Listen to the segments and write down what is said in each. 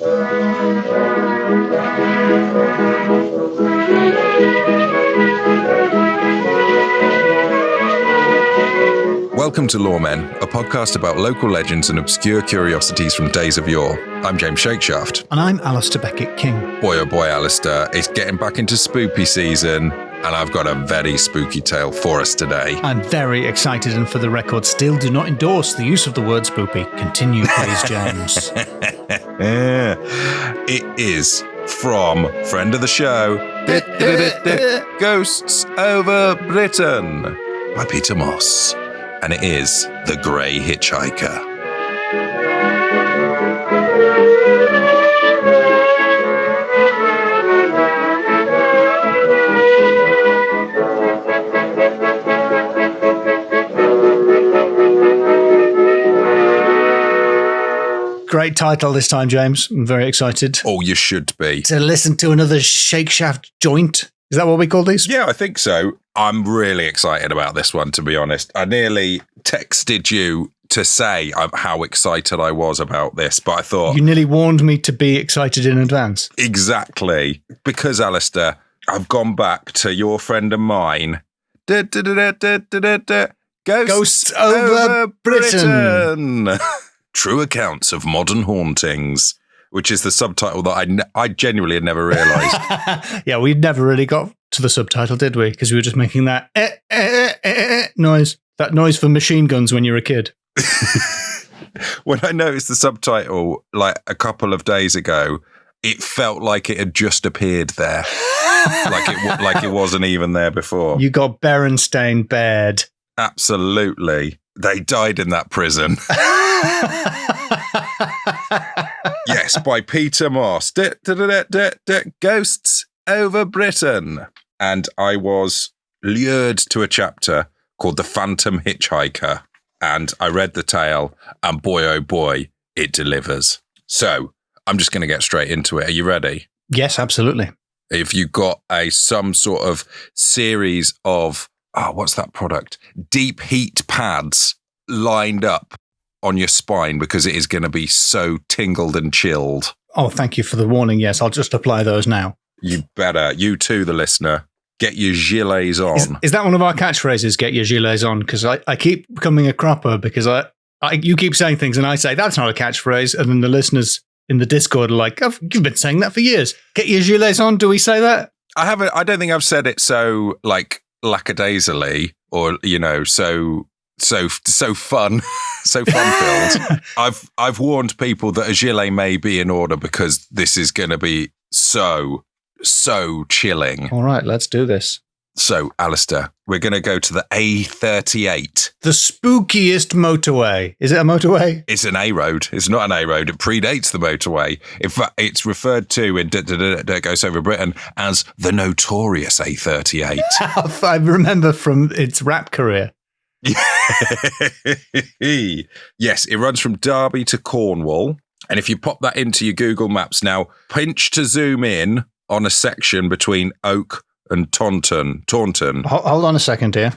Welcome to Lawmen, a podcast about local legends and obscure curiosities from days of yore. I'm James Shakeshaft. And I'm Alistair Beckett-King. Boy, oh boy, Alistair, it's getting back into spoopy season, and I've got a very spooky tale for us today. I'm very excited, and for the record, still do not endorse the use of the word spoopy. Continue, please, James. It is from friend of the show, Ghosts Over Britain, by Peter Moss. And it is the Grey Hitchhiker. Great title this time, James. I'm very excited. Oh, you should be. To listen to another Shakeshaft joint. Is that what we call these? Yeah, I think so. I'm really excited about this one, to be honest. I nearly texted you to say how excited I was about this, but I thought... You nearly warned me to be excited in advance. Exactly. Because, Alistair, I've gone back to your friend of mine. Ghosts Over Britain. True Accounts of Modern Hauntings, which is the subtitle that I genuinely had never realised. Yeah, we never really got to the subtitle, did we? Because we were just making that noise. That noise for machine guns when you're a kid. When I noticed the subtitle like a couple of days ago, it felt like it had just appeared there. like it wasn't even there before. You got Berenstain Baird. Absolutely. They died in that prison. Yes, by Peter Moss. Ghosts Over Britain. And I was lured to a chapter called The Phantom Hitchhiker. And I read the tale, and boy, oh boy, it delivers. So I'm just going to get straight into it. Are you ready? Yes, absolutely. If you got some sort of series of, what's that product? Deep heat pads lined up on your spine, because it is going to be so tingled and chilled. Oh, thank you for the warning. Yes, I'll just apply those now. You better. You too, the listener. Get your gilets on. Is that one of our catchphrases, get your gilets on? Because I keep becoming a cropper because you keep saying things and I say, that's not a catchphrase. And then the listeners in the Discord are like, you've been saying that for years. Get your gilets on. Do we say that? I haven't. I don't think I've said it so like lackadaisically or, so fun, so fun filled. I've warned people that a gilet may be in order because this is going to be so chilling. All right, let's do this. So, Alistair, we're going to go to the A38. The spookiest motorway. Is it a motorway? It's an A road. It's not an A road. It predates the motorway. In fact, it's referred to in Ghosts Over Britain as the Notorious A38. I remember from its rap career. Yes, it runs from Derby to Cornwall. And if you pop that into your Google Maps now, pinch to zoom in on a section between Oak and Taunton. Hold on a second here.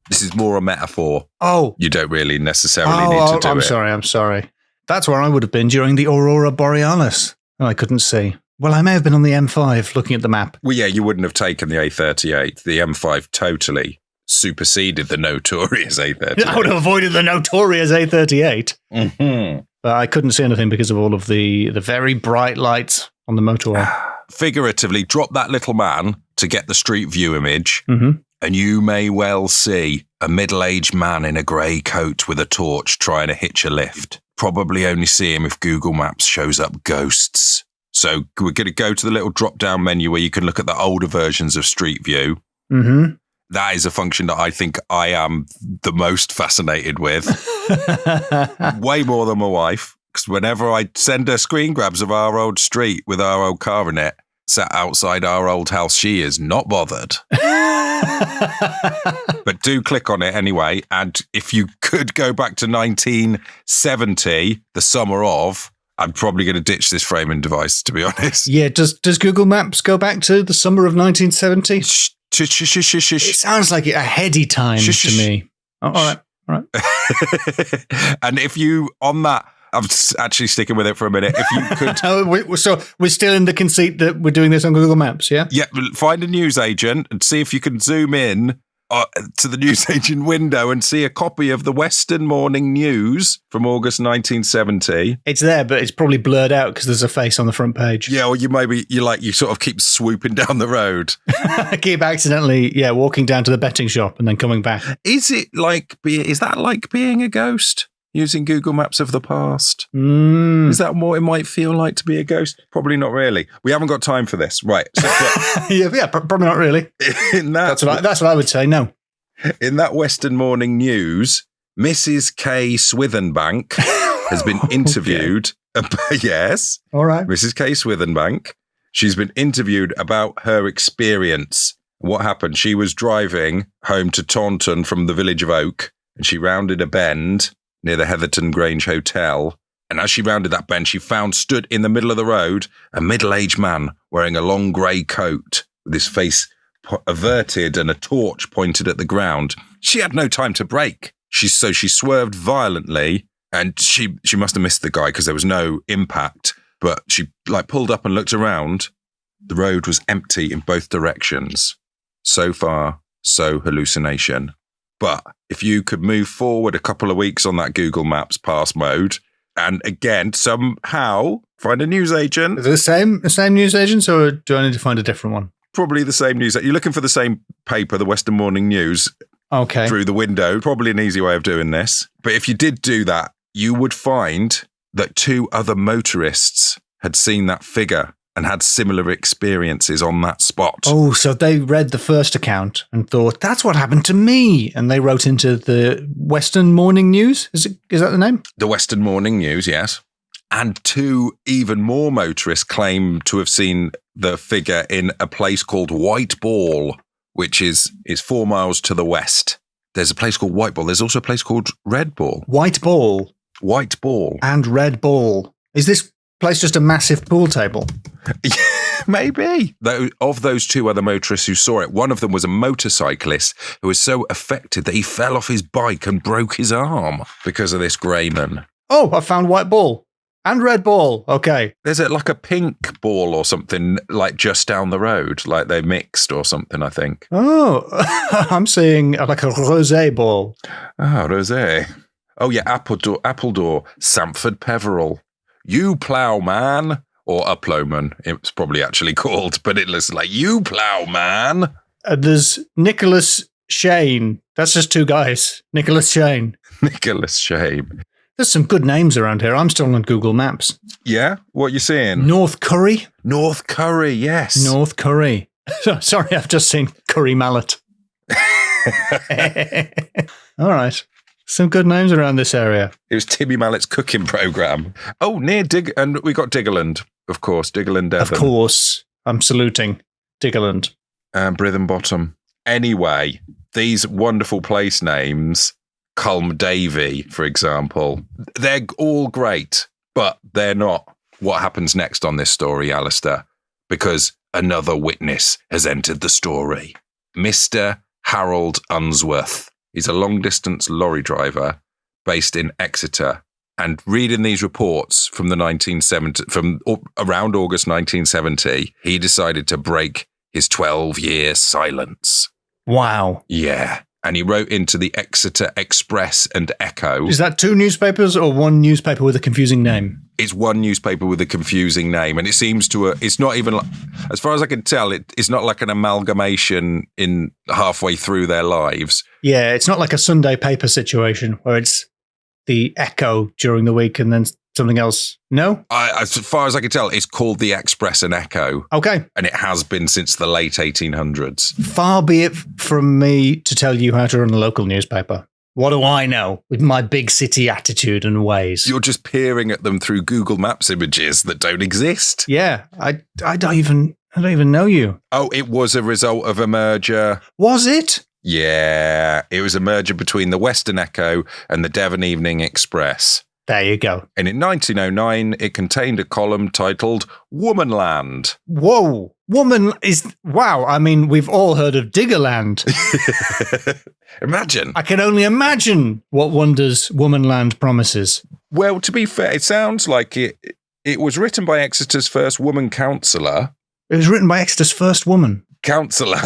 This is more a metaphor. Oh. You don't really necessarily need to do it. I'm sorry. That's where I would have been during the Aurora Borealis. I couldn't see. Well, I may have been on the M5 looking at the map. Well, yeah, you wouldn't have taken the A38. The M5 totally superseded the Notorious A38. I would have avoided the Notorious A38. Mm-hmm. But I couldn't see anything because of all of the very bright lights on the motorway. Figuratively, drop that little man to get the street view image, mm-hmm. and you may well see a middle-aged man in a grey coat with a torch trying to hitch a lift. Probably only see him if Google Maps shows up ghosts. So we're going to go to the little drop-down menu where you can look at the older versions of Street View. Mm-hmm. That is a function that I think I am the most fascinated with. Way more than my wife. Because whenever I send her screen grabs of our old street with our old car in it, sat outside our old house, she is not bothered. But do click on it anyway. And if you could go back to 1970, the summer of, I'm probably going to ditch this framing device, to be honest. Yeah, does Google Maps go back to the summer of 1970? It sounds like a heady time to me. Oh, all right. And if you, on that I'm actually sticking with it for a minute. If you could... So we're still in the conceit that we're doing this on Google Maps, yeah? Yeah, find a newsagent and see if you can zoom in to the newsagent window and see a copy of the Western Morning News from August 1970. It's there, but it's probably blurred out because there's a face on the front page. Yeah, or you sort of keep swooping down the road. I keep accidentally, walking down to the betting shop and then coming back. Is that like being a ghost? Using Google Maps of the past? Is that what it might feel like to be a ghost? Probably not really. We haven't got time for this. Right. So, probably not really. That's what I would say, no. In that Western Morning News, Mrs. K. Swithenbank has been interviewed. Yes. All right. Mrs. K. Swithenbank. She's been interviewed about her experience. What happened? She was driving home to Taunton from the village of Oak, and she rounded a bend near the Heatherton Grange Hotel. And as she rounded that bend, she found stood in the middle of the road a middle-aged man wearing a long grey coat with his face averted and a torch pointed at the ground. She had no time to brake. She swerved violently, and she must have missed the guy because there was no impact. But she pulled up and looked around. The road was empty in both directions. So far, so hallucination. But if you could move forward a couple of weeks on that Google Maps pass mode, and again, somehow find a newsagent. Is it the same newsagent, or do I need to find a different one? Probably the same newsagent. You're looking for the same paper, the Western Morning News, through the window. Probably an easy way of doing this. But if you did do that, you would find that 2 other motorists had seen that figure and had similar experiences on that spot. Oh, so they read the first account and thought, that's what happened to me. And they wrote into the Western Morning News. Is that the name? The Western Morning News, yes. And 2 even more motorists claim to have seen the figure in a place called White Ball, which is 4 miles to the west. There's a place called White Ball. There's also a place called Red Ball. White Ball? White Ball. And Red Ball. Is this place just a massive pool table? Maybe. Of those 2 other motorists who saw it, one of them was a motorcyclist who was so affected that he fell off his bike and broke his arm because of this greyman. Oh, I found White Ball. And Red Ball. Okay. There's a pink ball or something just down the road, like they mixed or something, I think. Oh, I'm seeing like a rosé ball. Oh, rosé. Oh, yeah, Appledore, Samford Peveril. You Ploughman, or a Ploughman, it's probably actually called, but it looks like You Ploughman. There's Nicholas Shane. That's just 2 guys. Nicholas Shane. Nicholas Shane. There's some good names around here. I'm still on Google Maps. Yeah? What are you seeing? North Curry. North Curry, yes. North Curry. Sorry, I've just seen Curry Mallet. All right. Some good names around this area. It was Timmy Mallet's cooking programme. Oh, near and we got Diggerland, of course. Diggerland, Devon. Of course. I'm saluting Diggerland. Brithen Bottom. Anyway, these wonderful place names, Culm Davy, for example, they're all great, but they're not what happens next on this story, Alistair, because another witness has entered the story. Mr. Harold Unsworth. He's a long-distance lorry driver based in Exeter. And reading these reports from around August 1970, he decided to break his 12-year silence. Wow. Yeah. And he wrote into the Exeter Express and Echo. Is that 2 newspapers or 1 newspaper with a confusing name? It's 1 newspaper with a confusing name. And it seems it's not even, as far as I can tell, it's not like an amalgamation in halfway through their lives. Yeah, it's not like a Sunday paper situation where it's the Echo during the week and then something else. No? As far as I can tell, it's called the Express and Echo. Okay. And it has been since the late 1800s. Far be it from me to tell you how to run a local newspaper. What do I know with my big city attitude and ways? You're just peering at them through Google Maps images that don't exist. Yeah, I don't even know you. Oh, it was a result of a merger. Was it? Yeah, it was a merger between the Western Echo and the Devon Evening Express. There you go. And in 1909, it contained a column titled Womanland. Whoa. Wow. I mean, we've all heard of Diggerland. Imagine. I can only imagine what wonders Womanland promises. Well, to be fair, it sounds like it was written by Exeter's first woman councillor. It was written by Exeter's first woman. Councillor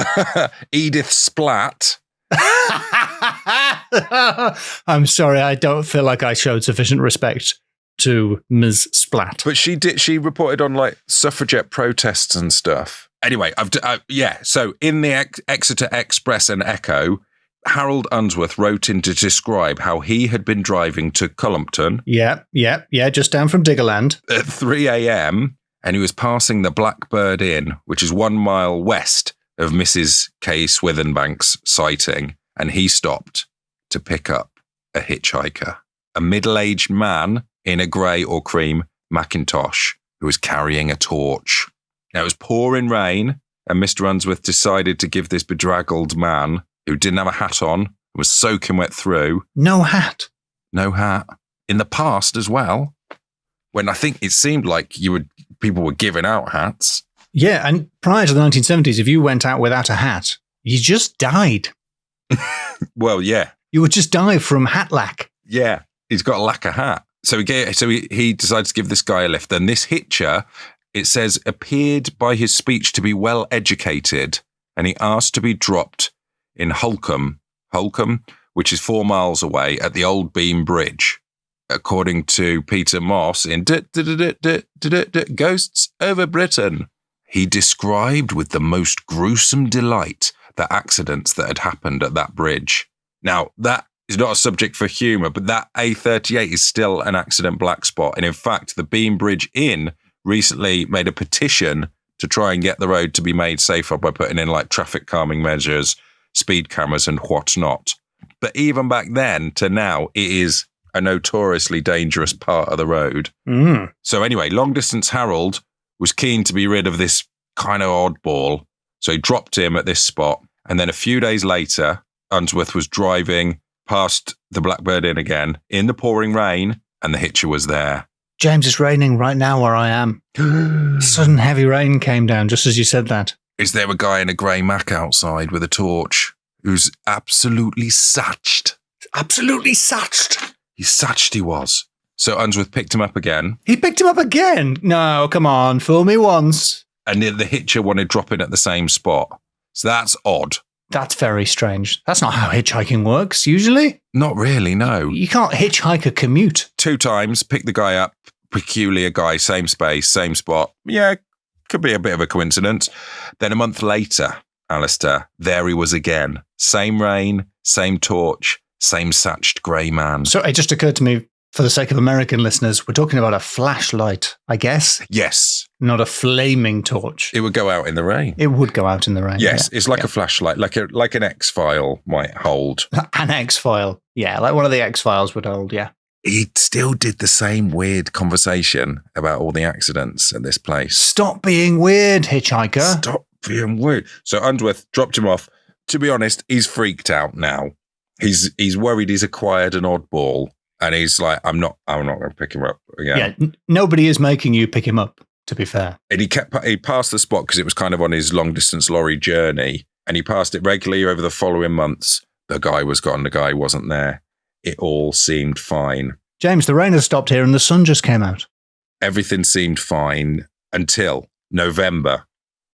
Edith Splatt. I'm sorry, I don't feel like I showed sufficient respect to Ms. Splatt. But she reported on like suffragette protests and stuff. Anyway, so in the Exeter Express and Echo, Harold Unsworth wrote in to describe how he had been driving to Cullompton. Yeah, just down from Diggerland. At 3 a.m, and he was passing the Blackbird Inn, which is 1 mile west of Mrs. K. Swithenbank's sighting, and he stopped to pick up a hitchhiker, a middle-aged man in a grey or cream Macintosh who was carrying a torch. Now, it was pouring rain, and Mr. Unsworth decided to give this bedraggled man, who didn't have a hat on, was soaking wet through. No hat. No hat. In the past as well, when I think it seemed like people were giving out hats. Yeah, and prior to the 1970s, if you went out without a hat, you just died. Well, yeah. You would just die from hat lack. Yeah, he's got a lack of hat. So he decides to give this guy a lift. And this hitcher, it says, appeared by his speech to be well educated, and he asked to be dropped in Holcombe, which is 4 miles away at the Old Beam Bridge. According to Peter Moss in Ghosts Over Britain, he described with the most gruesome delight the accidents that had happened at that bridge. Now, that is not a subject for humour, but that A38 is still an accident black spot. And in fact, the Beam Bridge Inn recently made a petition to try and get the road to be made safer by putting in like traffic calming measures, speed cameras and whatnot. But even back then to now, it is a notoriously dangerous part of the road. Mm. So anyway, long distance Harold was keen to be rid of this kind of oddball. So he dropped him at this spot. And then a few days later, Unsworth was driving past the Blackbird Inn again in the pouring rain, and the hitcher was there. James, it's raining right now where I am. Sudden heavy rain came down just as you said that. Is there a guy in a grey Mac outside with a torch who's absolutely satched? Absolutely satched. He's satched, he was. So Unsworth picked him up again. He picked him up again? No, come on, fool me once. And the hitcher wanted dropping at the same spot. So that's odd. That's very strange. That's not how hitchhiking works, usually. Not really, no. You can't hitchhike a commute. 2 times, pick the guy up, peculiar guy, same space, same spot. Yeah, could be a bit of a coincidence. Then a month later, Alistair, there he was again. Same rain, same torch, same satched grey man. So it just occurred to me, for the sake of American listeners, we're talking about a flashlight, I guess. Yes. Not a flaming torch. It would go out in the rain. It would go out in the rain. Yes, yeah. It's like a flashlight, like an X-File might hold. An X-File. Yeah, like one of the X-Files would hold, yeah. He still did the same weird conversation about all the accidents at this place. Stop being weird, hitchhiker. Stop being weird. So Unsworth dropped him off. To be honest, he's freaked out now. He's worried he's acquired an oddball. And he's like, I'm not going to pick him up again. Yeah, nobody is making you pick him up, to be fair. And he passed the spot because it was kind of on his long distance lorry journey. And he passed it regularly over the following months. The guy was gone. The guy wasn't there. It all seemed fine. James, the rain has stopped here and the sun just came out. Everything seemed fine until November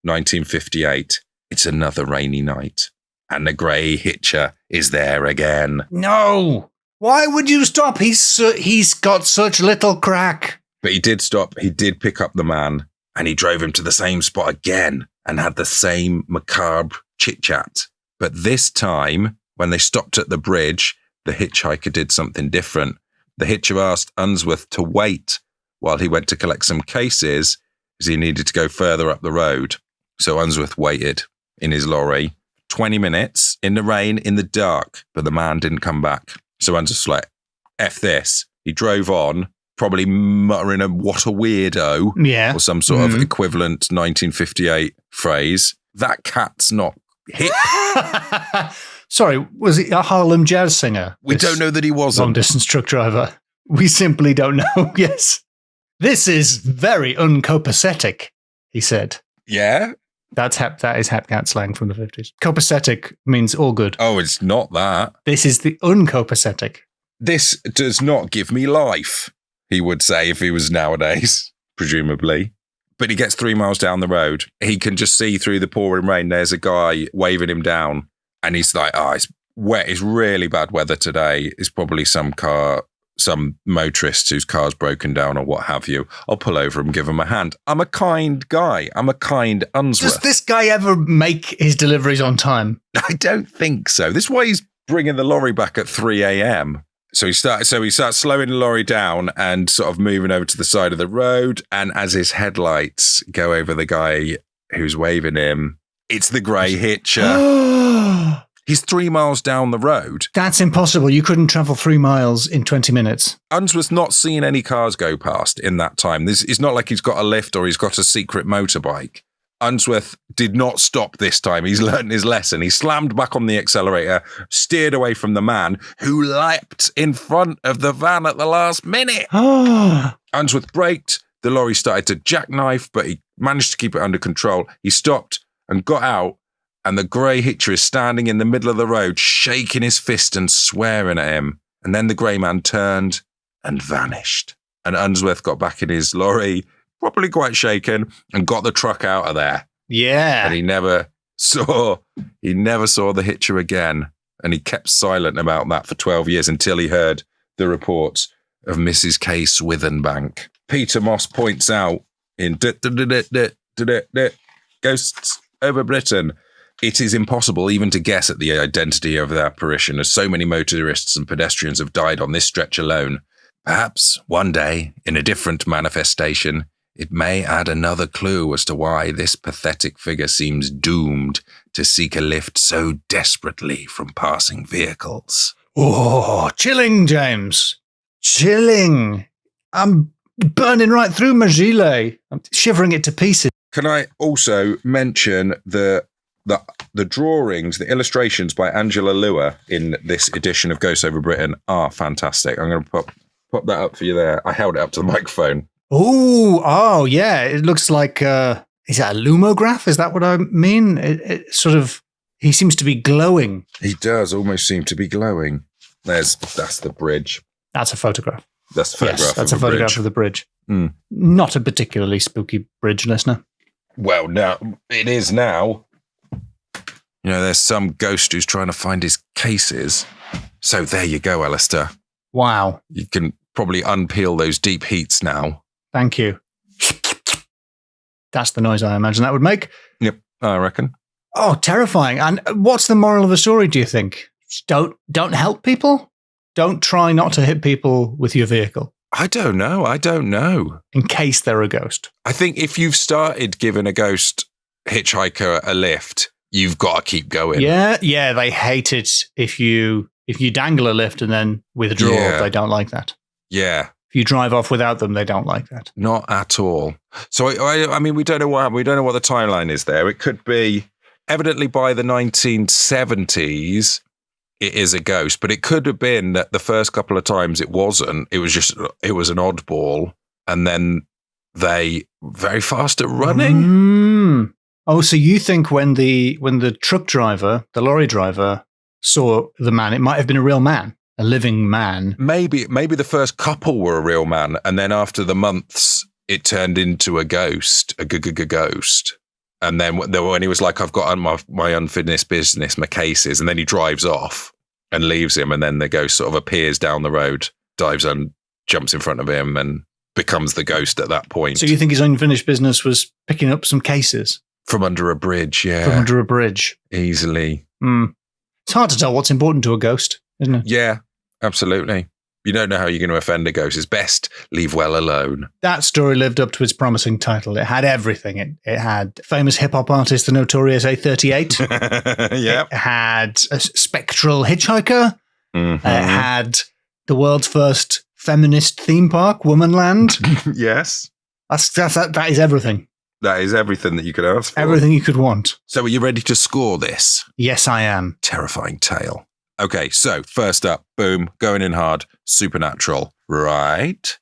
1958. It's another rainy night. And the Gray Hitcher is there again. No! Why would you stop? He's got such little crack. But he did stop. He did pick up the man and he drove him to the same spot again and had the same macabre chit-chat. But this time, when they stopped at the bridge, the hitchhiker did something different. The hitcher asked Unsworth to wait while he went to collect some cases because he needed to go further up the road. So Unsworth waited in his lorry 20 minutes in the rain, in the dark, but the man didn't come back. So Unsworth's like, F this. He drove on, probably muttering what a weirdo. Yeah. Or some sort of equivalent 1958 phrase. That cat's not hip. Sorry, was he a Harlem jazz singer? We don't know that he wasn't. Long-distance truck driver. We simply don't know, yes. This is very uncopacetic, he said. Yeah? That is Hepcat slang from the 50s. Copacetic means all good. Oh, it's not that. This is the uncopacetic. This does not give me life. he would say if he was nowadays, presumably. But he gets 3 miles down the road. He can just see through the pouring rain. There's a guy waving him down. And he's like, it's wet. It's really bad weather today. It's probably some motorist whose car's broken down or what have you. I'll pull over and give him a hand. I'm a kind guy. I'm a kind Unsworth. Does this guy ever make his deliveries on time? I don't think so. This is why he's bringing the lorry back at 3 a.m. So he starts slowing the lorry down and sort of moving over to the side of the road. And as his headlights go over the guy who's waving him, it's the Gray Hitcher. He's 3 miles down the road. That's impossible. You couldn't travel 3 miles in 20 minutes. Unsworth's not seeing any cars go past in that time. It's not like he's got a lift or he's got a secret motorbike. Unsworth did not stop this time. He's learned his lesson. He slammed back on the accelerator, steered away from the man who leapt in front of the van at the last minute. Unsworth braked. The lorry started to jackknife, but he managed to keep it under control. He stopped and got out, and the Gray Hitcher is standing in the middle of the road, shaking his fist and swearing at him. And then the grey man turned and vanished. And Unsworth got back in his lorry, probably quite shaken, and got the truck out of there. Yeah. And he never saw the Hitcher again. And he kept silent about that for 12 years until he heard the reports of Mrs. K. Swithenbank. Peter Moss points out in Ghosts Over Britain, it is impossible even to guess at the identity of the apparition, as so many motorists and pedestrians have died on this stretch alone. Perhaps one day, in a different manifestation, it may add another clue as to why this pathetic figure seems doomed to seek a lift so desperately from passing vehicles. Oh, chilling, James. Chilling. I'm burning right through my gilet. I'm shivering it to pieces. Can I also mention the drawings, the illustrations by Angela Lua in this edition of Ghosts Over Britain are fantastic. I'm going to pop that up for you there. I held it up to the microphone. Oh, yeah. It looks like, is that a lumograph? Is that what I mean? It sort of, he seems to be glowing. He does almost seem to be glowing. That's the bridge. That's a photograph. That's a photograph. Yes, that's a photograph of the bridge. Mm. Not a particularly spooky bridge, listener. Well, now it is now. You know, there's some ghost who's trying to find his cases. So there you go, Alistair. Wow. You can probably unpeel those deep heats now. Thank you. That's the noise I imagine that would make. Yep, I reckon. Oh, terrifying. And what's the moral of the story, do you think? Don't help people? Don't try not to hit people with your vehicle. I don't know. In case they're a ghost. I think if you've started giving a ghost hitchhiker a lift, you've got to keep going. Yeah, they hate it if you dangle a lift and then withdraw. Yeah. They don't like that. Yeah. If you drive off without them, they don't like that. Not at all. So, I mean, we don't know what happened. We don't know what the timeline is there. It could be, evidently by the 1970s, it is a ghost, but it could have been that the first couple of times it wasn't. It was an oddball, and then they very fast at running. Mm. Oh, so you think when the truck driver, the lorry driver, saw the man, it might have been a real man, a living man. Maybe the first couple were a real man, and then after the months, it turned into a ghost, a ghost. And then when he was like, I've got my unfinished business, my cases, and then he drives off and leaves him, and then the ghost sort of appears down the road, dives on, jumps in front of him, and becomes the ghost at that point. So you think his unfinished business was picking up some cases? From under a bridge, yeah. From under a bridge. Easily. Mm. It's hard to tell what's important to a ghost, isn't it? Yeah, absolutely. You don't know how you're going to offend a ghost. It's best leave well alone. That story lived up to its promising title. It had everything. It had famous hip-hop artist, the Notorious A38. Yep. It had a spectral hitchhiker. Mm-hmm. It had the world's first feminist theme park, Womanland. Yes. That is everything. That is everything that you could ask for. Everything you could want. So are you ready to score this? Yes, I am. Terrifying tale. Okay, so first up, boom, going in hard, supernatural, right?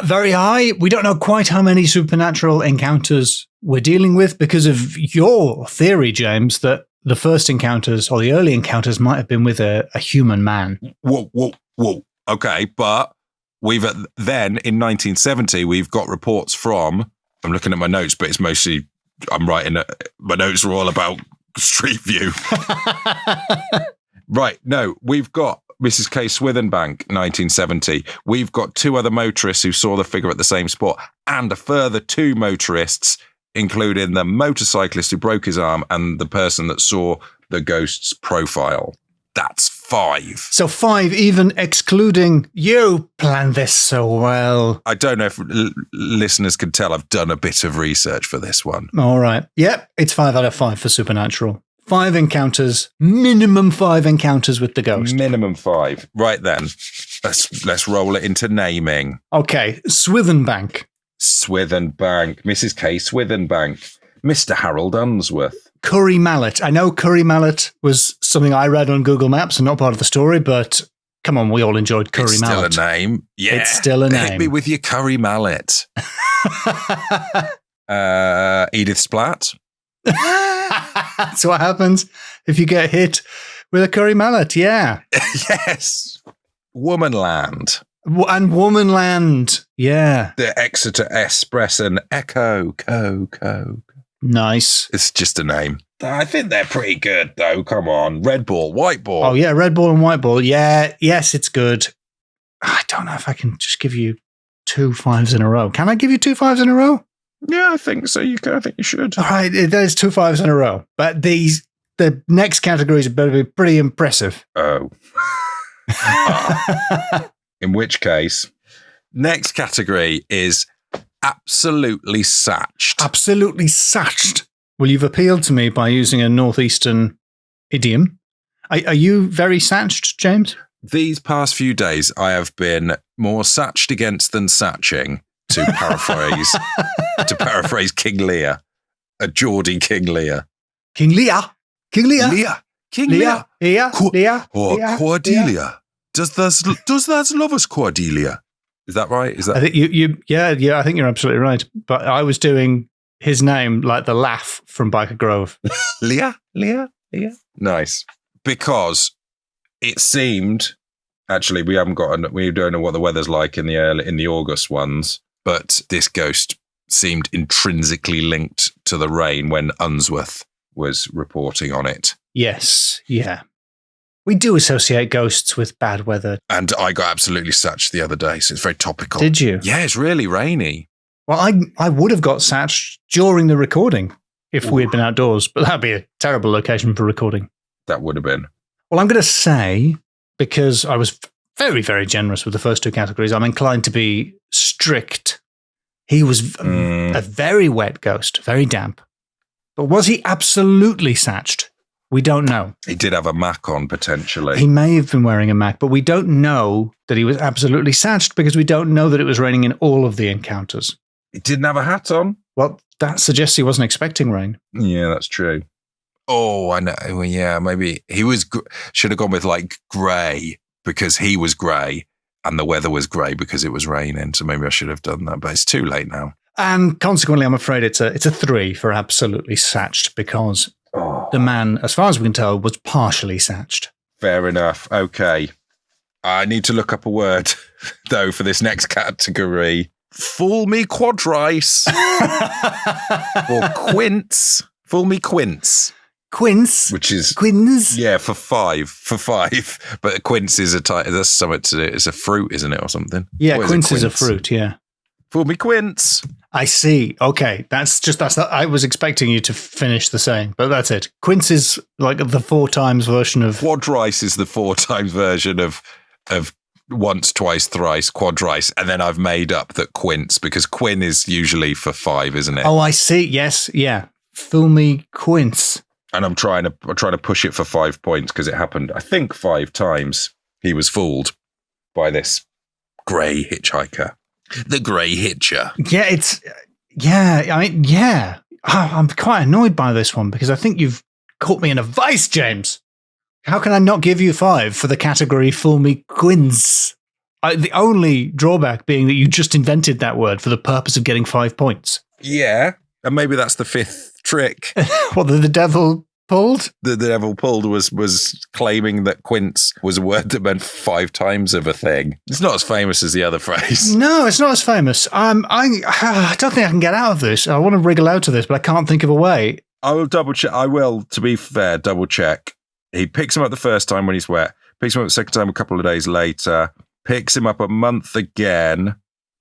Very high. We don't know quite how many supernatural encounters we're dealing with because of your theory, James, that the first encounters or the early encounters might have been with a human man. Whoa. Okay, but Then in 1970, we've got reports from, I'm looking at my notes, but it's mostly, my notes are all about Street View. Right. No, we've got Mrs. K. Swithenbank, 1970. We've got 2 other motorists who saw the figure at the same spot, and a further 2 motorists, including the motorcyclist who broke his arm and the person that saw the ghost's profile. That's 5. So 5, even excluding you planned this so well. I don't know if listeners can tell I've done a bit of research for this one. All right. Yep, it's 5 out of 5 for Supernatural. 5 encounters, minimum 5 encounters with the ghost. Minimum 5. Right then, let's roll it into naming. Okay, Swithenbank. Swithenbank, Mrs. K. Swithenbank, Mr. Harold Unsworth. Curry Mallet. I know Curry Mallet was something I read on Google Maps and not part of the story, but come on, we all enjoyed Curry Mallet. It's still a name. Yeah. It's still a name. Hit me with your Curry Mallet. Edith Splat. That's what happens if you get hit with a Curry Mallet, yeah. Yes. Womanland. And Womanland, yeah. The Exeter Express and Echo, Co. Nice. It's just a name. I think they're pretty good, though. Come on. Red Ball, White Ball. Oh, yeah, Red Ball and White Ball. Yeah, yes, it's good. I don't know if I can just give you 2 5s in a row. Can I give you 2 5s in a row? Yeah, I think so. I think you should. All right, there's 2 5s in a row. But the next categories better be pretty impressive. Oh. In which case, next category is absolutely satched. Absolutely satched. Well, you've appealed to me by using a northeastern idiom. Are you very satched, James? These past few days, I have been more satched against than satching, to paraphrase King Lear, a Geordie King Lear. King Lear? King Lear? King Lear. Lear. Cordelia. Does that love us, Cordelia? Is that right? Is that? I think I think you're absolutely right. But I was doing his name like the laugh from Biker Grove. Leah. Nice. Because it seemed, actually, we don't know what the weather's like in the August ones, but this ghost seemed intrinsically linked to the rain when Unsworth was reporting on it. Yes. Yeah. We do associate ghosts with bad weather. And I got absolutely satched the other day, so it's very topical. Did you? Yeah, it's really rainy. Well, I would have got satched during the recording if we had been outdoors, but that'd be a terrible location for recording. That would have been. Well, I'm going to say, because I was very, very generous with the first 2 categories, I'm inclined to be strict. He was a very wet ghost, very damp. But was he absolutely satched? We don't know. He did have a Mac on, potentially. He may have been wearing a Mac, but we don't know that he was absolutely satched because we don't know that it was raining in all of the encounters. He didn't have a hat on? Well, that suggests he wasn't expecting rain. Yeah, that's true. Oh, I know. Well, yeah, maybe he should have gone with like grey because he was grey and the weather was grey because it was raining. So maybe I should have done that, but it's too late now. And consequently, I'm afraid it's a 3 for absolutely satched because the man, as far as we can tell, was partially satched. Fair enough. Okay. I need to look up a word, though, for this next category. Fool me quadrice. Or quince. Fool me quince. Quince? Which is... Quince? Yeah, for 5. But quince is that's something to do. It's a fruit, isn't it, or something? Yeah, quince is a fruit, yeah. Fool me quince. I see. Okay. I was expecting you to finish the saying, but that's it. Quince is like the 4 times version of... Quadrice is the 4 times version of once, twice, thrice, quadrice. And then I've made up that quince because quin is usually for 5, isn't it? Oh, I see. Yes. Yeah. Fool me quince. And I'm trying to push it for 5 points because it happened, I think, 5 times. He was fooled by this Grey Hitchhiker. The Gray Hitcher. Yeah, I'm quite annoyed by this one because I think you've caught me in a vice, James. How can I not give you 5 for the category Fool Me Quince? The only drawback being that you just invented that word for the purpose of getting 5 points. Yeah, and maybe that's the 5th trick. Well, the devil pulled? The devil pulled was claiming that quince was a word that meant 5 times of a thing. It's not as famous as the other phrase. No, it's not as famous. I don't think I can get out of this. I want to wriggle out of this, but I can't think of a way. I will double check. I will, to be fair, double check. He picks him up the first time when he's wet, picks him up the second time a couple of days later, picks him up a month again,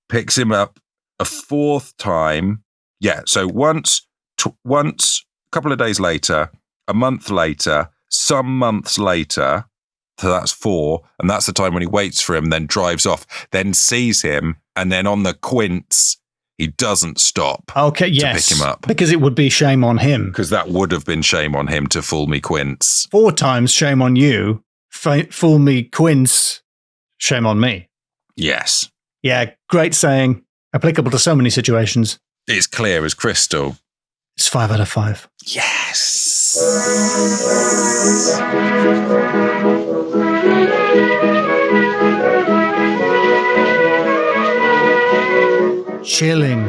picks him up a 4th time. Yeah, so once, a couple of days later, a month later, some months later, so that's 4, and that's the time when he waits for him, then drives off, then sees him, and then on the quince, he doesn't stop to pick him up. Because it would be shame on him. Because that would have been shame on him to fool me quince. 4 times shame on you, fool me quince, shame on me. Yes. Yeah, great saying, applicable to so many situations. It's clear as crystal. It's 5 out of 5. Yes. Chilling,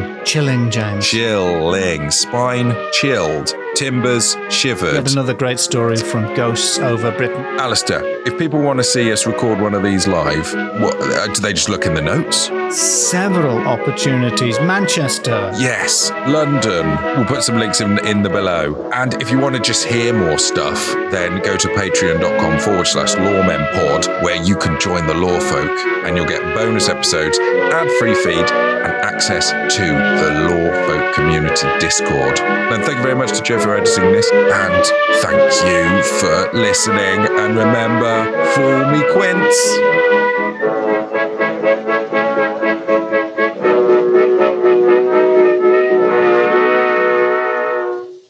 James. Chilling. Spine chilled. Timbers We shivered. have another great story from Ghosts Over Britain. Alistair, if people want to see us record one of these live, what do they just look in the notes? Several opportunities. Manchester. Yes, London. We'll put some links in the below. And if you want to just hear more stuff, then go to patreon.com/lawmenpod, where you can join the law folk and you'll get bonus episodes, ad-free feed, and access to the Law Folk Community Discord. And thank you very much to Joe for editing this, and thank you for listening. And remember, fool me quince.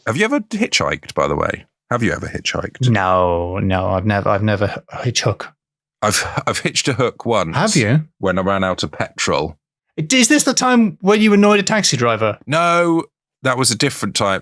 Have you ever hitchhiked, by the way? Have you ever hitchhiked? No, I've never hitchhook. I've hitched a hook once. Have you? When I ran out of petrol. Is this the time where you annoyed a taxi driver? No, that was a different time.